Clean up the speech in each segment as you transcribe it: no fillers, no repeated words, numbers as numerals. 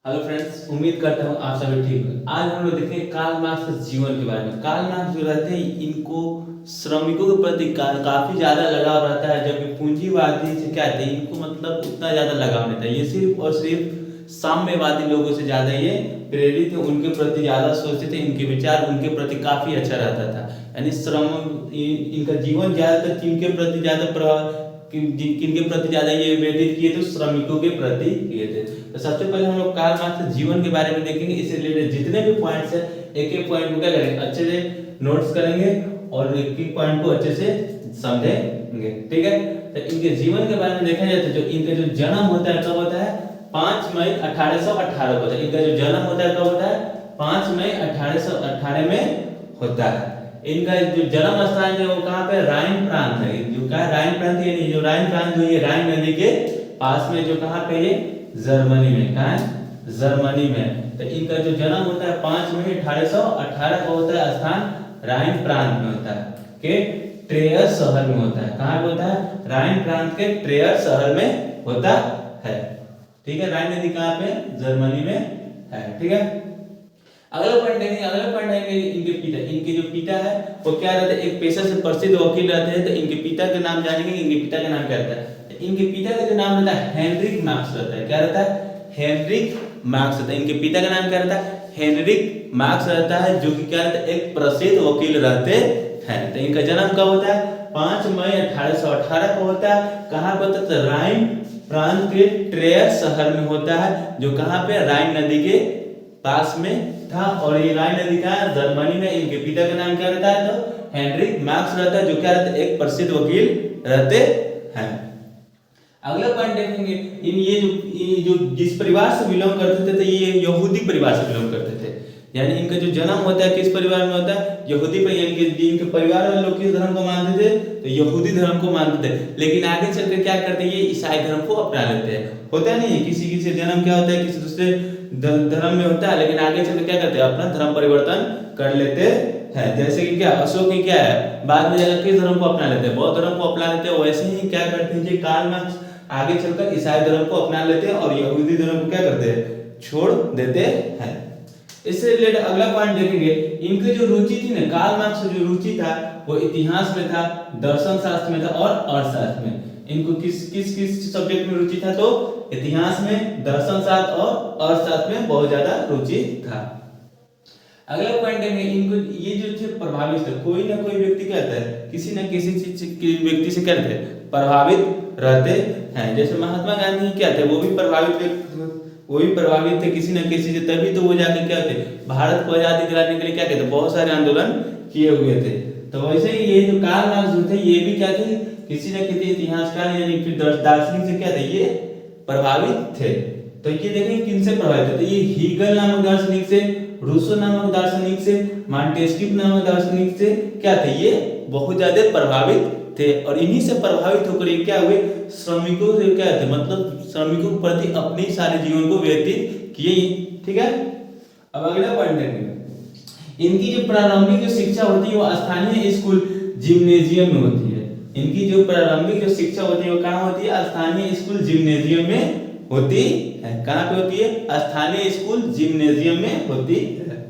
Hello friends, उम्मीद करता हूँ आप सभी ठीक हो। आज हम लोग देखेंगे कार्ल मार्क्स के जीवन के बारे में। कार्ल मार्क्स जो रहते हैं, इनको श्रमिकों के प्रति काफी ज्यादा लगाव रहता है, जबकि पूंजीवादी से क्या कहते हैं, इनको मतलब उतना ज्यादा लगाव नहीं था। ये सिर्फ और सिर्फ साम्यवादी लोगों से ज्यादा ये प्रेरित थे, उनके प्रति ज्यादा सोचते थे, इनके विचार उनके प्रति काफी अच्छा रहता था। यानी श्रम इनका जीवन ज्यादातर किनके प्रति ज्यादा प्रभाव किनके प्रति ज्यादा ये व्यतीत किए थे, श्रमिकों के प्रति किए थे। तो सबसे पहले हम लोग कार्ल मार्क्स के जीवन के बारे में देखेंगे। इससे रिलेटेड जितने भी पॉइंट्स है, एक एक पॉइंट को क्या करेंगे, अच्छे से नोट्स करेंगे और एक एक पॉइंट को अच्छे से समझेंगे। ठीक है, तो इनके जीवन के बारे में देखा जाए तो जो इनका जो जन्म होता है कब होता है, 5 मई 1818 को होता है। इनका जो जन्म होता है कब होता है, 5 मई 1818 में होता है। इनका जो जन्म स्थान है वो कहाँ पे, राइन प्रांत है। जो क्या राइन प्रांत है, जो राइन प्रांत जो ये राइन नदी के पास में, जो कहाँ पे, ये जर्मनी में। कहाँ है, जर्मनी में। तो इनका जो जन्म होता है 5 मई 1818 को होता है, स्थान राइन प्रांत में होता है, के ट्रेयर शहर में होता है। कहाँ पे होता है, राइन प्रांत के ट्रेयर शहर में होता है। ठीक है, राइन नदी कहाँ पे, जर्मनी में है। ठीक है, अगला पॉइंट देखेंगे। अगला पॉइंट है इनके पिता। इनके जो पिता है वो क्या रहते हैं, एक पेशा से प्रसिद्ध वकील रहते हैं। तो इनके पिता के नाम जानेंगे। इनके पिता का नाम क्या रहता है, इनके पिता का जो नाम रहता है हेनरिक मार्क्स रहता है। क्या रहता है, हेनरिक मार्क्स रहता है। इनके पिता का नाम क्या रहता है, हेनरिक मार्क्स रहता है, जो कि क्या रहता है, एक प्रसिद्ध वकील रहते हैं। तो इनका जन्म कब होता है, 5 मई 1818 को होता है। कहाँ पे होता है, राइन प्रांत के ट्रेयर शहर में होता है, जो कहाँ पे, राइन नदी के पास में था। और ये राइन नदी का जर्मनी में। इनके पिता का नाम क्या रहता है, तो हेनरिक मार्क्स रहता है, जो क्या रहता है, एक प्रसिद्ध वकील रहते हैं। अगला पॉइंट देखेंगे। ये जो जिस परिवार से बिलोंग करते थे, तो ये यहूदी परिवार से बिलोंग करते थे। यानी इनका जो जन्म होता है किस परिवार में होता है, यहूदी परिवार। यानी इनके परिवार वाले लोग किस धर्म को मानते थे, तो यहूदी धर्म को मानते थे। लेकिन आगे चलकर क्या करते हैं, ये ईसाई धर्म को अपना लेते हैं। होता नहीं है, किसी किसी जन्म क्या होता है, किसी दूसरे धर्म में होता है, लेकिन आगे चलकर क्या करते हैं, अपना धर्म परिवर्तन कर लेते हैं। जैसे कि क्या अशोक की क्या है, बाद में जाकर किस धर्म को अपना लेते हैं, बौद्ध धर्म को अपना लेते हैं। वैसे ही क्या करते हैं, कार्ल मार्क्स आगे चलकर ईसाई धर्म को अपना लेते हैं और यहूदी धर्म को क्या करते हैं, छोड़ देते हैं। इससे रिलेटेड अगला पॉइंट देखेंगे। इनकी जो रुचि थी ना, कार्ल मार्क्स की जो रुचि था वो इतिहास में था, दर्शन शास्त्र में था और अर्थशास्त्र में। इनको किस किस किस सब्जेक्ट में रुचि था, तो इतिहास में, दर्शन शास्त्र और अर्थशास्त्र में बहुत ज्यादा रुचि था। अगला पॉइंट है, इनको ये जो थे प्रभावित थे। कोई ना कोई व्यक्ति कहता है किसी न किसी चीज के व्यक्ति से कहते हैं प्रभावित रहते हैं। जैसे महात्मा गांधी क्या थे, वो भी प्रभावित थे किसी न किसी से, तभी तो वो जाके क्या थे, भारत को आजादी दिलाने के लिए क्या कहते, बहुत सारे आंदोलन किए हुए थे। तो वैसे ही ये जो कार्ल मार्क्स जो थे, ये भी क्या थे, किसी न किसी इतिहासकार यानी फिर दार्शनिक से क्या थे, ये प्रभावित थे। तो ये देखें किनसे प्रभावित थे, तो ये हीगल नामक दार्शनिक से, रूसो नामक दार्शनिक से, मॉन्टेस्क्यू नामक दार्शनिक से क्या थे, ये बहुत ज्यादा प्रभावित थे। और इन्हीं से प्रभावित होकर ये क्या हुए, श्रमिकों से क्या थे, मतलब श्रमिकों के प्रति अपने सारे जीवन को व्यतीत किए। ठीक है, अब अगला पॉइंट देखेंगे। इनकी जो प्रारंभिक जो शिक्षा होती है वो स्थानीय स्कूल जिम्नेजियम में होती है। इनकी जो प्रारंभिक जो शिक्षा होती है वो कहाँ होती है, स्थानीय स्कूल जिम्नेजियम में होती है। कहाँ पे होती है, स्थानीय स्कूल जिम्नेजियम में होती है।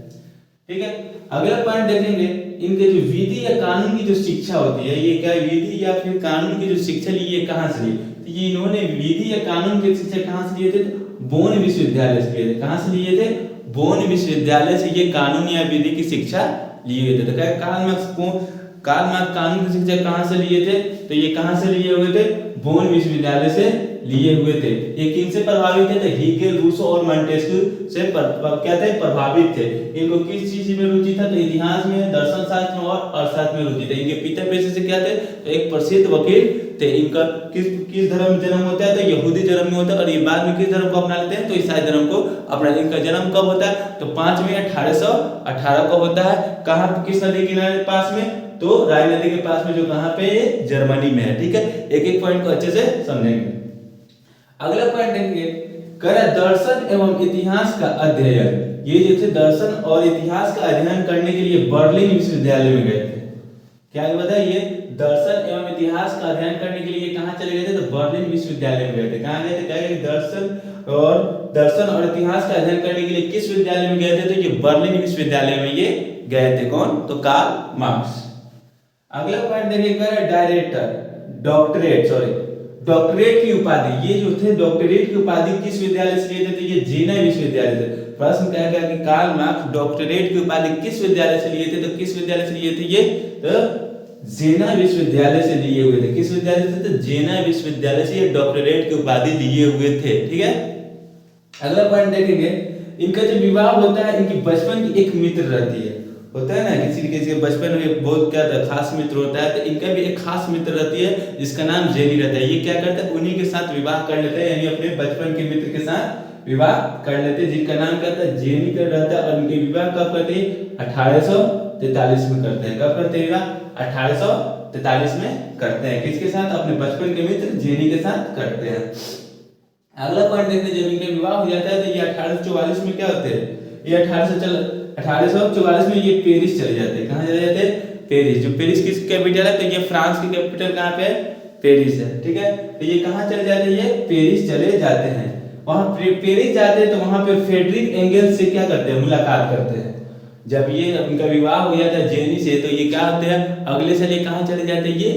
ठीक है, अगला पॉइंट देखेंगे। इनके जो विधि या कानून की जो शिक्षा होती है, ये क्या विधि या फिर कानून की जो शिक्षा ली, ये कहाँ से ली, तो ये इन्होंने विधि या कानून की शिक्षा कहाँ से लिए थे, बोन विश्वविद्यालय से लिए थे। कहाँ से लिए थे, बोन विश्वविद्यालय से ये कानून या विधि की शिक्षा लिए थे। तो क्या कार्ल मार्क्स कानून की शिक्षा कहाँ से लिए थे, तो ये कहाँ से लिए हुए थे, बोन विश्वविद्यालय से लिए हुए थे। ये किन से प्रभावित थे, हीगल, रूसो और मॉन्टेस्क्यू से क्या थे, प्रभावित थे। इनको किस चीज में रुचि था, तो इतिहास में, दर्शन शास्त्र में और अर्थशास्त्र में रुचि थे। इनके पिता पेशे से क्या थे, तो एक प्रसिद्ध वकील थे। इनका किस धर्म में जन्म होता है, तो यहूदी धर्म में होता है। और ये बाद में किस धर्म को अपना लेते हैं, तो ईसाई धर्म को अपना। इनका जन्म कब होता है, तो 5 मई 1818 को होता है। कहाँ, किस नदी किनारे पास में, तो राइन नदी के पास में, जो कहाँ पे, जर्मनी में है। ठीक है, एक एक पॉइंट को अच्छे से समझेंगे। अगला पॉइंट देखेंगे, दर्शन एवं इतिहास का अध्ययन। ये जो थे दर्शन और इतिहास का अध्ययन करने के लिए बर्लिन विश्वविद्यालय में गए थे। क्या बताइए, दर्शन एवं इतिहास का अध्ययन करने के लिए कहाँ चले गए थे? तो बर्लिन विश्वविद्यालय में गए थे। कहाँ गए थे? क्या गए? दर्शन और इतिहास का अध्ययन करने के लिए किस विद्यालय में गए थे? तो ये बर्लिन विश्वविद्यालय में ये गए थे। कौन? तो कार्ल मार्क्स। अगला पॉइंट देखिएगा, डॉक्टरेट की उपाधि, ये जो थे डॉक्टरेट की उपाधि किस विद्यालय से लिए थे? तो ये जेना विश्वविद्यालय से। प्रश्न क्या है कि कार्ल मार्क्स डॉक्टरेट की उपाधि किस विद्यालय से लिए थे? तो किस विद्यालय से लिए थे ये? तो जेना विश्वविद्यालय से लिए हुए थे। किस विद्यालय से? तो जेना विश्वविद्यालय से ये डॉक्टरेट की उपाधि लिए हुए थे। ठीक है, अगला पॉइंट देखेंगे, इनका जो विवाह होता है, इनकी बचपन की एक मित्र रहती है, होता है ना किसी के बचपन में बहुत क्या था, खास मित्र होता है, तो इनका भी एक खास मित्र रहती है जिसका नाम जेनी रहता है। ये क्या करता है? उन्हीं के साथ विवाह कर लेते हैं, यानी अपने बचपन के मित्र के साथ विवाह कर लेते हैं, जिनका नाम क्या था? जेनी कर रहता है। और उनके विवाह कब करते हैं? 1843 में करते हैं। कब करते हैं विवाह? 1843 में करते हैं। किसके साथ? अपने बचपन के मित्र जेनी के साथ करते हैं। अगला पॉइंट देखते हैं, जब इनका विवाह हो जाता है तो ये 1844 में क्या होते हैं? ये 1844 में ये पेरिस चले जाते हैं। कहाँ चले जाते हैं? पेरिस। जो पेरिस किस कैपिटल है? तो ये फ्रांस की कैपिटल कहाँ पे है? पेरिस है। ठीक है, तो ये कहाँ चले जाते हैं? ये पेरिस चले जाते हैं। वहाँ पेरिस जाते हैं तो वहाँ पे फ्रेडरिक एंगल्स से क्या करते हैं? मुलाकात करते हैं। जब ये उनका विवाह हो जाता है जेनी से, तो ये क्या होते हैं? अगले साल ये कहाँ चले जाते हैं? ये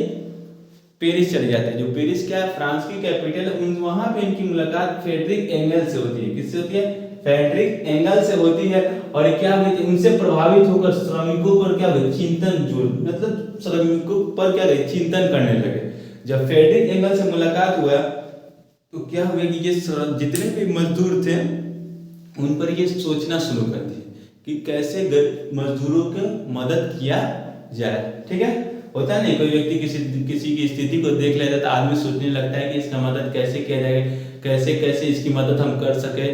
पेरिस चले जाते हैं। जो पेरिस क्या है? फ्रांस की कैपिटल है। वहां पे इनकी मुलाकात फ्रेडरिक एंगल से होती है। किससे होती है? फ्रेडरिक एंगल से होती है। और क्या हुई थी? उनसे प्रभावित होकर श्रमिकों पर क्या हुआ? चिंतन जुड़, मतलब श्रमिकों पर क्या हुआ? चिंतन करने लगे। जब फ्रेडरिक एंगल से मुलाकात हुआ तो क्या हुआ कि ये जितने भी मजदूर थे उन पर ये सोचना शुरू कर दिए कि कैसे मजदूरों की मदद किया जाए। ठीक है, होता है नहीं, कोई व्यक्ति किसी की स्थिति को देख लेता है तो आदमी सोचने लगता है कि इसका मदद कैसे किया जाए, कैसे कैसे इसकी मदद हम कर सके।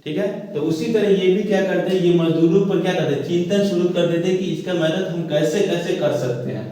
ठीक है, तो उसी तरह ये भी क्या करते हैं? ये मजदूरों पर क्या करते हैं? चिंतन शुरू कर देते हैं कि इसका मदद हम कैसे कैसे कर सकते हैं।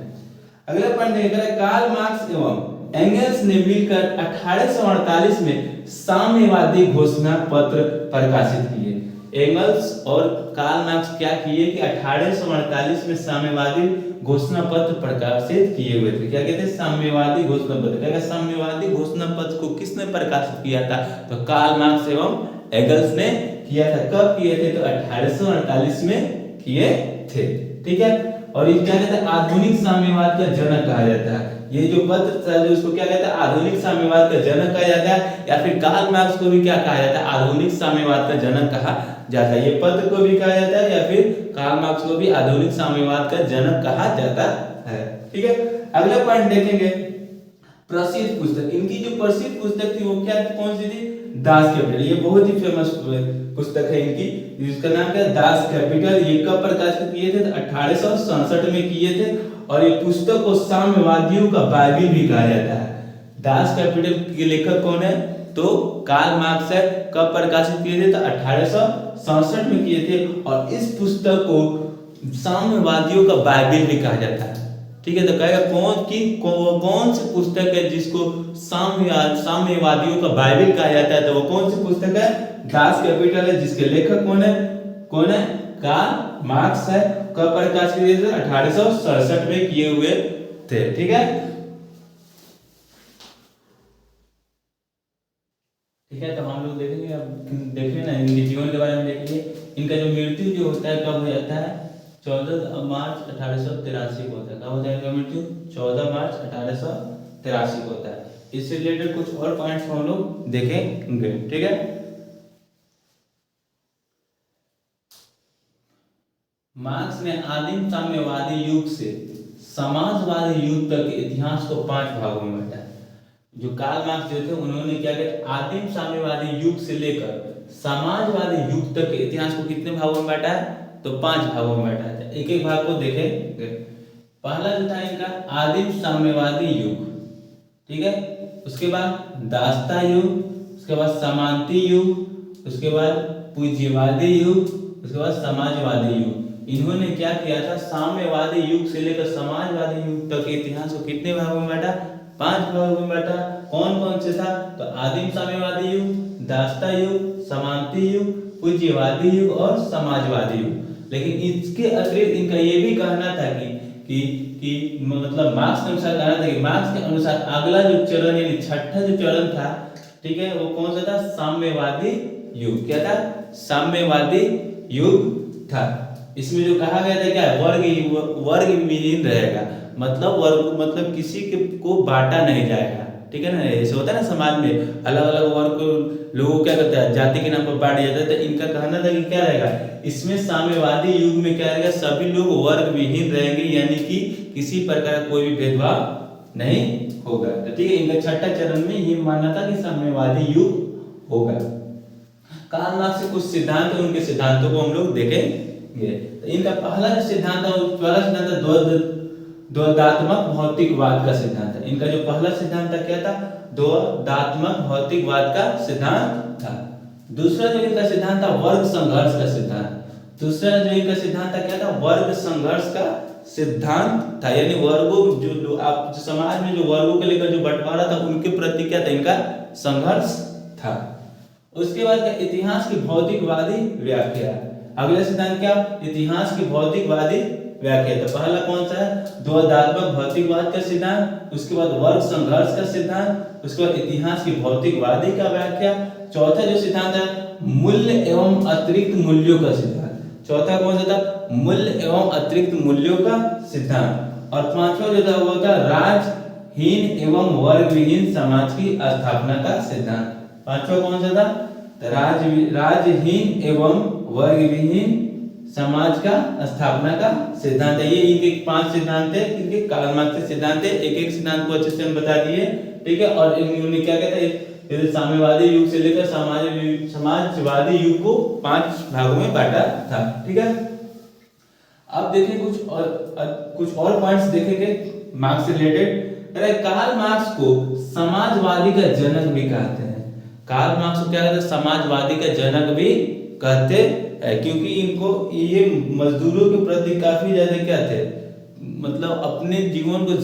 अगला पॉइंट देखिए, कार्ल मार्क्स एवं एंगल्स ने मिलकर 1848 में साम्यवादी घोषणा पत्र प्रकाशित किए। एंगल्स और कार्ल मार्क्स क्या किए कि 1848 में साम्यवादी घोषणा पत्र प्रकाशित किए हुए थे। क्या कहते हैं? साम्यवादी घोषणा पत्र। क्या? साम्यवादी घोषणा पत्र को किसने प्रकाशित किया था? तो कार्ल मार्क्स एवं एंगल्स ने किया था। कब किए थे? तो 1848 में किए थे। ठीक है, और ये क्या कहते हैं? आधुनिक साम्यवाद का जनक कहा जाता है। ये जो पत्र था जो उसको क्या कहता है? आधुनिक साम्यवाद का जनक कहा जाता है, या फिर कार्ल मार्क्स को भी क्या कहा जाता है? आधुनिक साम्यवाद का जनक कहा जाता है। ये पत्र को भी कहा जाता है, या फिर कार्ल मार्क्स को भी आधुनिक साम्यवाद का जनक कहा जाता है। ठीक है, अगला पॉइंट देखेंगे, प्रसिद्ध पुस्तक। इनकी जो प्रसिद्ध पुस्तक थी वो क्या, कौन सी थी? Das Kapital. ये बहुत ही फेमस पुस्तक है इनकी, जिसका नाम क्या है? Das Kapital. ये कब प्रकाशित किए थे? 1867 में किए थे। और ये पुस्तक को साम्यवादियों का बाइबिल भी कहा जाता है। दास कैपिटल के लेखक कौन है? तो कार्ल मार्क्स है। कब प्रकाशित किए थे? तो 1867 में किए थे। और इस पुस्तक को साम्यवादियों का बाइबिल भी कहा जाता है। ठीक है, तो कहेगा कौन सी पुस्तक है जिसको साम्यवादियों का बाइबिल कहा जाता है? तो वो कौन सी पुस्तक है? दास कैपिटल है, जिसके लेखक कौन है? कार्ल मार्क्स है। कब प्रकाशित किए थे? 1867 में किए हुए थे। ठीक है, ठीक है, तो हम लोग देखेंगे, अब देखेंगे ना इनके जीवन के बारे में देखेंगे। इनका जो मृत्यु जो होता है कब हो जाता है? 14 मार्च 1883 को होता है। कब होता है इनका मृत्यु? 14 मार्च 1883 को होता है। इससे रिलेटेड कुछ और पॉइंट्स हम लोग देखेंगे। ठीक है, मार्क्स ने आदिम साम्यवादी युग से समाजवादी युग तक के इतिहास को 5 भागों में बांटा। जो कार्ल मार्क्स जो थे उन्होंने क्या किया? आदिम साम्यवादी युग से लेकर समाजवादी युग तक के इतिहास को कितने भागों में बांटा है? तो 5 भागों में बांटा है। एक एक भाग को देखेंगे। पहला जो था इनका आदिम साम्यवादी युग। ठीक है, उसके बाद दासता युग, उसके बाद समांती युग, उसके बाद पूज्यवादी युग, उसके बाद समाजवादी युग। इन्होंने क्या किया था? साम्यवादी युग से लेकर समाजवादी युग तक के इतिहास को कितने भागों में बांटा? 5 भागों में बांटा। कौन कौन से था? तो आदिम साम्यवादी युग, दासता युग, समांती युग, पूज्यवादी युग और समाजवादी युग। लेकिन इसके अतिरिक्त इनका ये भी कहना था कि मतलब मार्क्स के अनुसार कहना था कि मार्क्स के अनुसार अगला जो चरण यानी छठा जो चरण था, ठीक है, वो कौन सा था? साम्यवादी युग। क्या था? साम्यवादी युग था। इसमें जो कहा गया था क्या? वर्ग विहीन रहेगा, मतलब वर्ग मतलब किसी के को बांटा नहीं जाएगा, ठीक है ना। ऐसे होता है ना समाज में अलग अलग वर्ग को लोगों क्या करता है, जाति के नाम पर बांट दिया जाता है। तो इनका कहना था कि क्या रहेगा इसमें, साम्यवादी युग में क्या रहेगा, सभी लोग वर्ग विहीन रहेंगे, यानी कि किसी प्रकार का कोई भी भेदभाव नहीं होगा। तो ठीक है, इनका छठा चरण में ये मानना था कि साम्यवादी युग होगा। कार्ल मार्क्स के कुछ सिद्धांत और उनके सिद्धांतों को हम लोग देखेंगे। तो इनका पहला जो सिद्धांत था, पहला सिद्धांत था द्वैधात्मक भौतिकवाद का सिद्धांत है। इनका जो पहला सिद्धांत था क्या था? द्वैधात्मक भौतिकवाद का सिद्धांत था। दूसरा जो इनका सिद्धांत था वर्ग संघर्ष का सिद्धांत। दूसरा जो इनका सिद्धांत था क्या था? वर्ग संघर्ष का सिद्धांत था, यानी वर्गों जो आप जो समाज में जो वर्गों के लेकर जो बंटवारा था उनके प्रति क्या था? इनका संघर्ष था। उसके बाद का इतिहास की भौतिकवादी व्याख्या। अगला सिद्धांत क्या? इतिहास की भौतिकवादी व्याख्या। तो पहला कौन सा है? द्वैधात्मक भौतिकवाद का सिद्धांत, उसके बाद वर्ग संघर्ष का सिद्धांत, उसके बाद इतिहास की भौतिकवादी का व्याख्या। चौथा जो सिद्धांत है मूल्य एवं अतिरिक्त मूल्यों का सिद्धांत। चौथा कौन सा था? मूल्य एवं अतिरिक्त मूल्यों का सिद्धांत। और पांचवा जो था वो था राजहीन एवं वर्ग विहीन समाज की स्थापना का सिद्धांत। पांचवा कौन सा था? राजहीन एवं वर्ग विहीन समाज का स्थापना का सिद्धांत है। ये इनके 5 सिद्धांत है, इनके कार्ल मार्क्स के सिद्धांत है। एक एक सिद्धांत को अच्छे से हम बता दिए, ठीक है। और इन्होंने क्या कहता है, साम्यवादी युग से लेकर समाजवादी युग को 5 भागों में बांटा था, ठीक है। अब देखें कुछ और पॉइंट्स देखेंगे मार्क्स से रिलेटेड। अरे कार्ल मार्क्स को समाजवादी का जनक भी कहते हैं। कार्ल मार्क्स को क्या कहते हैं? समाजवादी का जनक भी कहते हैं, क्योंकि इनको ये मजदूरों के प्रति काफी ज्यादा क्या थे, मतलब अपने जीवन को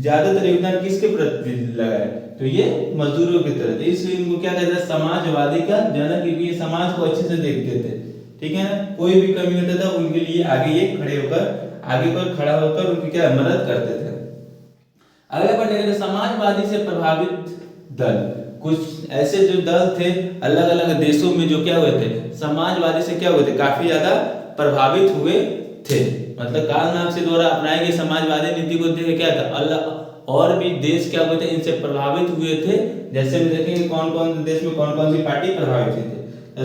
ज्यादातर योगदान किसके प्रति लगाए? तो ये मजदूरों की तरह थे, इसलिए इनको क्या कहते हैं? समाजवादी का जनक, क्योंकि ये समाज को अच्छे से देखते थे, ठीक है ना। कोई भी कमी होता था उनके लिए आगे ये आगे पर खड़ा होकर उनकी क्या मदद करते थे। अगला पॉइंट है समाजवादी से प्रभावित दल। कुछ ऐसे जो दल थे अलग अलग देशों में जो क्या हुए थे, समाजवादी से क्या हुए थे, काफी ज्यादा प्रभावित हुए थे। मतलब कार्ल मार्क्स द्वारा अपनाई गई समाजवादी नीति को देख क्या था, अलग और भी देश क्या हुए थे, इनसे प्रभावित हुए थे। जैसे हम देखेंगे कौन कौन देश में कौन कौन सी पार्टी प्रभावित हुई थी।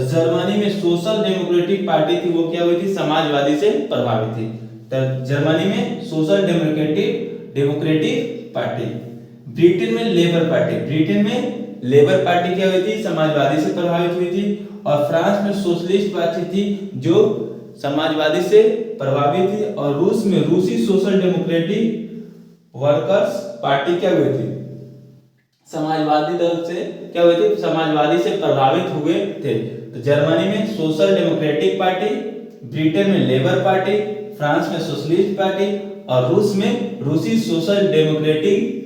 जर्मनी में सोशल डेमोक्रेटिक पार्टी थी, वो क्या हुई थी? समाजवादी से प्रभावित थी। तो जर्मनी में सोशल डेमोक्रेटिक पार्टी। ब्रिटेन में लेबर पार्टी क्या हुई थी? समाजवादी से प्रभावित हुई थी। और फ्रांस में सोशलिस्ट पार्टी थी जो समाजवादी से प्रभावित थी। और रूस में रूसी सोशल डेमोक्रेटिक वर्कर्स पार्टी क्या हुई थी? समाजवादी दल से क्या हुई थी? समाजवादी से प्रभावित हुए थे। तो जर्मनी में सोशल डेमोक्रेटिक पार्टी, ब्रिटेन में लेबर पार्टी, फ्रांस में सोशलिस्ट पार्टी और रूस में रूसी सोशल डेमोक्रेटिक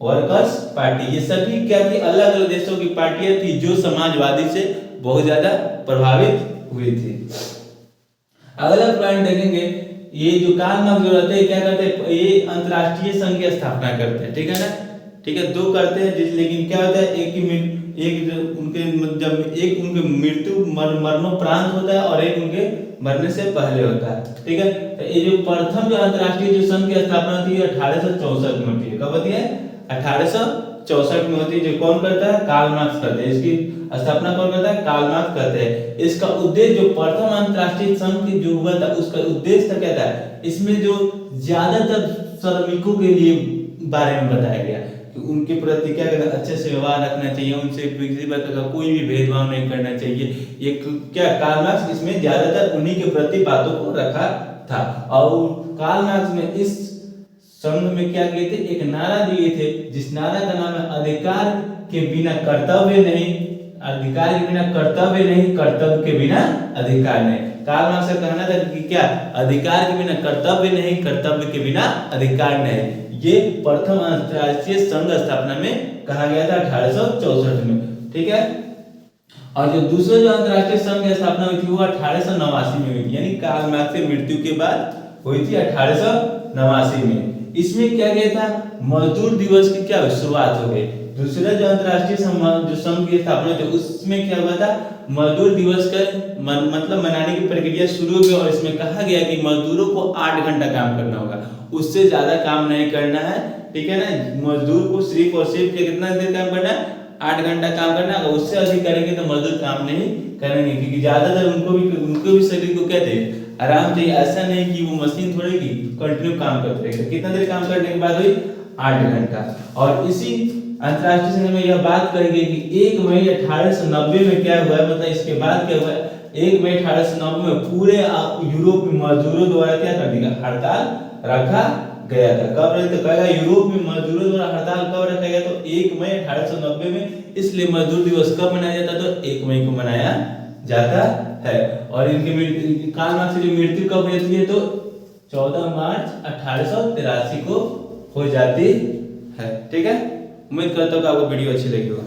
वर्कर्स पार्टी। ये सभी क्या थी? अलग अलग देशों की पार्टियां थी जो समाजवादी से बहुत ज्यादा प्रभावित हुई थी। अगला पॉइंट देखेंगे, ये जो कार्ल मार्क्स जो रहते हैं क्या करते हैं? ये अंतरराष्ट्रीय संघ की स्थापना करते हैं, ठीक है ना, ठीक है। 2 करते हैं जिस, लेकिन क्या होता है एक उनके मृत्यु मरणोपरांत होता है और एक उनके मरने से पहले होता है, ठीक है। तो ये जो प्रथम जो अंतरराष्ट्रीय जो संघ की स्थापना होती है 1864 में होती है। कब होती है? 1864 में होती है। जो कौन करता है? कार्ल मार्क्स करते हैं। इसकी स्थापना कौन करता है? कार्ल मार्क्स करते हैं। इसका उद्देश्य जो प्रथम अंतरराष्ट्रीय संघ की जो हुआ था उसका उद्देश्य था क्या था? इसमें जो ज्यादातर श्रमिकों के लिए बारे में बताया गया कि उनके प्रति क्या करना, अच्छे से व्यवहार रखना चाहिए, उनसे किसी प्रकार का कोई भी भेदभाव नहीं करना चाहिए। ये क्या कार्ल मार्क्स इसमें ज्यादातर उन्हीं के प्रति बातों को रखा था। और कार्ल मार्क्स में इस संघ में क्या किए थे? एक नारा दिए थे, जिस नारा का नाम है अधिकार के बिना कर्तव्य नहीं, अधिकार के बिना कर्तव्य नहीं, कर्तव्य के बिना अधिकार नहीं। कार्ल मार्क्स का कहना था कि क्या? अधिकार के बिना कर्तव्य नहीं, कर्तव्य के बिना अधिकार नहीं। ये प्रथम अंतरराष्ट्रीय संघ स्थापना में कहा गया था 1864 में, ठीक है। और जो दूसरा जो अंतरराष्ट्रीय संघ की स्थापना हुई थी वो 1889 में हुई थी, यानी कार्ल मार्क्स की मृत्यु के बाद हुई थी 1889 1889 में। इसमें क्या गया था, मजदूर दिवस की क्या शुरुआत हो गई। दूसरा जो अंतर्राष्ट्रीय जो संघ की स्थापना थी उसमें क्या हुआ था, मजदूर दिवस का मतलब मनाने की प्रक्रिया शुरू हो गई और इसमें कहा गया कि मजदूरों को 8 घंटा काम करना होगा, उससे ज्यादा काम नहीं करना है, ठीक है ना। मजदूर को सिर्फ और सिर्फ कितना देर काम करना है, 8 घंटा काम करना है। उससे अधिक करेंगे तो मजदूर काम नहीं करेंगे, क्योंकि ज्यादातर उनको भी शरीर को कहते हैं आराम चाहिए। ऐसा नहीं कि वो मशीन थोड़ी की कंटिन्यू काम करते रहेगा। कितना देर काम करने के बाद हुई, 8 घंटा। और इसी अंतर्राष्ट्रीय संघ में यह बात कही गई कि 1 मई 1890 में क्या हुआ, मतलब इसके बाद क्या हुआ, 1 मई 1890 में पूरे यूरोप में मजदूरों द्वारा क्या कर दिया, हड़ताल रखा गया था। कब रखा, तो कहेगा यूरोप में मजदूरों द्वारा हड़ताल कब रखा गया, तो 1 मई 1890 में। इसलिए मजदूर दिवस कब मनाया जाता, तो 1 मई को मनाया जाता है। और इनके कार्ल मार्क्स की मृत्यु कब हुई है, तो 14 मार्च 1883 को हो जाती है। ठीक है, उम्मीद करता हूँ कि आपको वीडियो अच्छी लगी हो।